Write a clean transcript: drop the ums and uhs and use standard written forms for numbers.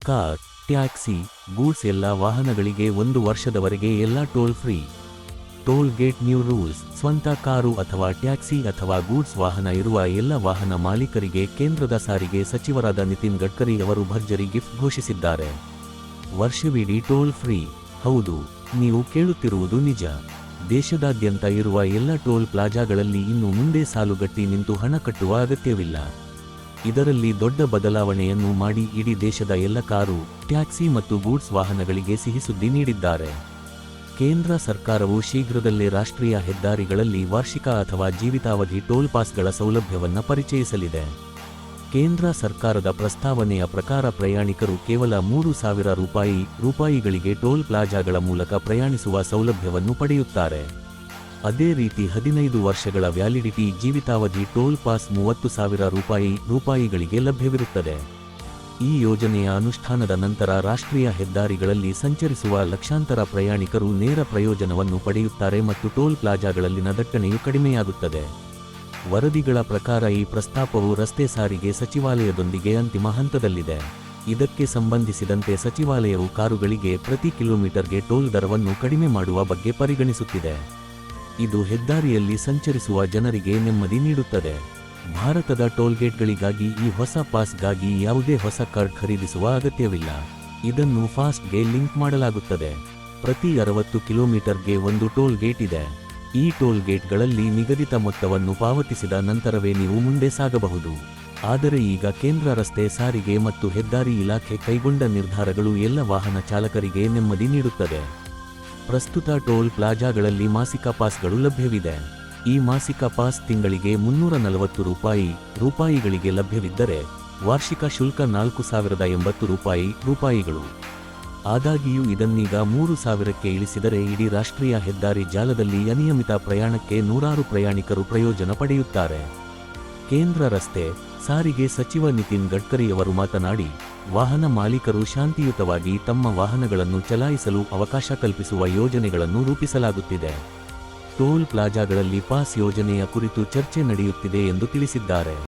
Car, taxi, goods ಎಲ್ಲ ವಾಹನಗಳಿಗೆ 1 ವರ್ಷದವರೆಗೆ ಎಲ್ಲ toll free. Toll gate new rules. ಸ್ವಂತ ಕಾರು ಅಥವಾ ಟ್ಯಾಕ್ಸಿ ಅಥವಾ ಗೂಡ್ಸ್ ವಾಹನ ಇರುವ ಎಲ್ಲ ವಾಹನ ಮಾಲೀಕರಿಗೆ ಕೇಂದ್ರದ ಸಾರಿಗೆ ಸಚಿವರಾದ ನಿತಿನ್ ಗಡ್ಕರಿ ಅವರು ಭರ್ಜರಿ ಗಿಫ್ಟ್ ಘೋಷಿಸಿದ್ದಾರೆ. ವರ್ಷವಿಡೀ ಟೋಲ್ ಫ್ರೀ. ಹೌದು, ನೀವು ಕೇಳುತ್ತಿರುವುದು ನಿಜ. ದೇಶದಾದ್ಯಂತ ಇರುವ ಎಲ್ಲ ಟೋಲ್ ಪ್ಲಾಜಾಗಳಲ್ಲಿ ಇನ್ನು ಮುಂದೆ ಸಾಲುಗಟ್ಟಿ ನಿಂತು ಹಣ ಕಟ್ಟುವ ಅಗತ್ಯವಿಲ್ಲ. ಇದರಲ್ಲಿ ದೊಡ್ಡ ಬದಲಾವಣೆಯನ್ನು ಮಾಡಿ ಇಡೀ ದೇಶದ ಎಲ್ಲ ಕಾರು, ಟ್ಯಾಕ್ಸಿ ಮತ್ತು ಗೂಡ್ಸ್ ವಾಹನಗಳಿಗೆ ಸಿಹಿಸುದ್ದಿ ನೀಡಿದ್ದಾರೆ. ಕೇಂದ್ರ ಸರ್ಕಾರವು ಶೀಘ್ರದಲ್ಲೇ ರಾಷ್ಟ್ರೀಯ ಹೆದ್ದಾರಿಗಳಲ್ಲಿ ವಾರ್ಷಿಕ ಅಥವಾ ಜೀವಿತಾವಧಿ ಟೋಲ್ ಪಾಸ್ಗಳ ಸೌಲಭ್ಯವನ್ನು ಪರಿಚಯಿಸಲಿದೆ. ಕೇಂದ್ರ ಸರ್ಕಾರದ ಪ್ರಸ್ತಾವನೆಯ ಪ್ರಕಾರ ಪ್ರಯಾಣಿಕರು ಕೇವಲ 3,000 ರೂಪಾಯಿಗಳಿಗೆ ಟೋಲ್ ಪ್ಲಾಜಾಗಳ ಮೂಲಕ ಪ್ರಯಾಣಿಸುವ ಸೌಲಭ್ಯವನ್ನು ಪಡೆಯುತ್ತಾರೆ. ಅದೇ ರೀತಿ 15 ವರ್ಷಗಳ ವ್ಯಾಲಿಡಿಟಿ ಜೀವಿತಾವಧಿ ಟೋಲ್ ಪಾಸ್ 30,000 ರೂಪಾಯಿಗಳಿಗೆ ಲಭ್ಯವಿರುತ್ತದೆ. ಈ ಯೋಜನೆಯ ಅನುಷ್ಠಾನದ ನಂತರ ರಾಷ್ಟ್ರೀಯ ಹೆದ್ದಾರಿಗಳಲ್ಲಿ ಸಂಚರಿಸುವ ಲಕ್ಷಾಂತರ ಪ್ರಯಾಣಿಕರು ನೇರ ಪ್ರಯೋಜನವನ್ನು ಪಡೆಯುತ್ತಾರೆ ಮತ್ತು ಟೋಲ್ ಪ್ಲಾಜಾಗಳಲ್ಲಿನ ದಟ್ಟಣೆಯು ಕಡಿಮೆಯಾಗುತ್ತದೆ. ವರದಿಗಳ ಪ್ರಕಾರ ಈ ಪ್ರಸ್ತಾಪವು ರಸ್ತೆ ಸಾರಿಗೆ ಸಚಿವಾಲಯದೊಂದಿಗೆ ಅಂತಿಮ ಹಂತದಲ್ಲಿದೆ. ಇದಕ್ಕೆ ಸಂಬಂಧಿಸಿದಂತೆ ಸಚಿವಾಲಯವು ಕಾರುಗಳಿಗೆ ಪ್ರತಿ ಕಿಲೋಮೀಟರ್ಗೆ ಟೋಲ್ ದರವನ್ನು ಕಡಿಮೆ ಮಾಡುವ ಬಗ್ಗೆ ಪರಿಗಣಿಸುತ್ತಿದೆ. ಇದು ಹೆದ್ದಾರಿಯಲ್ಲಿ ಸಂಚರಿಸುವ ಜನರಿಗೆ ನೆಮ್ಮದಿ ನೀಡುತ್ತದೆ. ಭಾರತದ ಟೋಲ್ಗೇಟ್ಗಳಿಗಾಗಿ ಈ ಹೊಸ ಪಾಸ್ಗಾಗಿ ಯಾವುದೇ ಹೊಸ ಕಾರ್ಡ್ ಖರೀದಿಸುವ ಅಗತ್ಯವಿಲ್ಲ. ಇದನ್ನು ಫಾಸ್ಟ್ಗೆ ಲಿಂಕ್ ಮಾಡಲಾಗುತ್ತದೆ. ಪ್ರತಿ 60 ಕಿಲೋಮೀಟರ್ಗೆ ಒಂದು ಟೋಲ್ ಗೇಟ್ ಇದೆ. ಈ ಟೋಲ್ ಗೇಟ್ಗಳಲ್ಲಿ ನಿಗದಿತ ಮೊತ್ತವನ್ನು ಪಾವತಿಸಿದ ನಂತರವೇ ನೀವು ಮುಂದೆ ಸಾಗಬಹುದು. ಆದರೆ ಈಗ ಕೇಂದ್ರ ರಸ್ತೆ ಸಾರಿಗೆ ಮತ್ತು ಹೆದ್ದಾರಿ ಇಲಾಖೆ ಕೈಗೊಂಡ ನಿರ್ಧಾರಗಳು ಎಲ್ಲ ವಾಹನ ಚಾಲಕರಿಗೆ ನೆಮ್ಮದಿ ನೀಡುತ್ತದೆ. ಪ್ರಸ್ತುತ ಟೋಲ್ ಪ್ಲಾಜಾಗಳಲ್ಲಿ ಮಾಸಿಕ ಪಾಸ್ಗಳು ಲಭ್ಯವಿದೆ. ಈ ಮಾಸಿಕ ಪಾಸ್ ತಿಂಗಳಿಗೆ 340 ರೂಪಾಯಿಗಳಿಗೆ ಲಭ್ಯವಿದ್ದರೆ ವಾರ್ಷಿಕ ಶುಲ್ಕ 4,080 ರೂಪಾಯಿಗಳು. ಆದಾಗ್ಯೂ ಇದನ್ನೀಗ 3,000ಕ್ಕೆ ಇಳಿಸಿದರೆ ಇಡೀ ರಾಷ್ಟ್ರೀಯ ಹೆದ್ದಾರಿ ಜಾಲದಲ್ಲಿ ಅನಿಯಮಿತ ಪ್ರಯಾಣಕ್ಕೆ ನೂರಾರು ಪ್ರಯಾಣಿಕರು ಪ್ರಯೋಜನ ಪಡೆಯುತ್ತಾರೆ. ಕೇಂದ್ರ ರಸ್ತೆ ಸಾರಿಗೆ ಸಚಿವ ನಿತಿನ್ ಗಡ್ಕರಿಯವರು ಮಾತನಾಡಿ, ವಾಹನ ಮಾಲೀಕರು ಶಾಂತಿಯುತವಾಗಿ ತಮ್ಮ ವಾಹನಗಳನ್ನು ಚಲಾಯಿಸಲು ಅವಕಾಶ ಕಲ್ಪಿಸುವ ಯೋಜನೆಗಳನ್ನು ರೂಪಿಸಲಾಗುತ್ತಿದೆ. ಟೋಲ್ ಪ್ಲಾಜಾಗಳಲ್ಲಿ ಪಾಸ್ ಯೋಜನೆಯ ಕುರಿತು ಚರ್ಚೆ ನಡೆಯುತ್ತಿದೆ ಎಂದು ತಿಳಿಸಿದ್ದಾರೆ.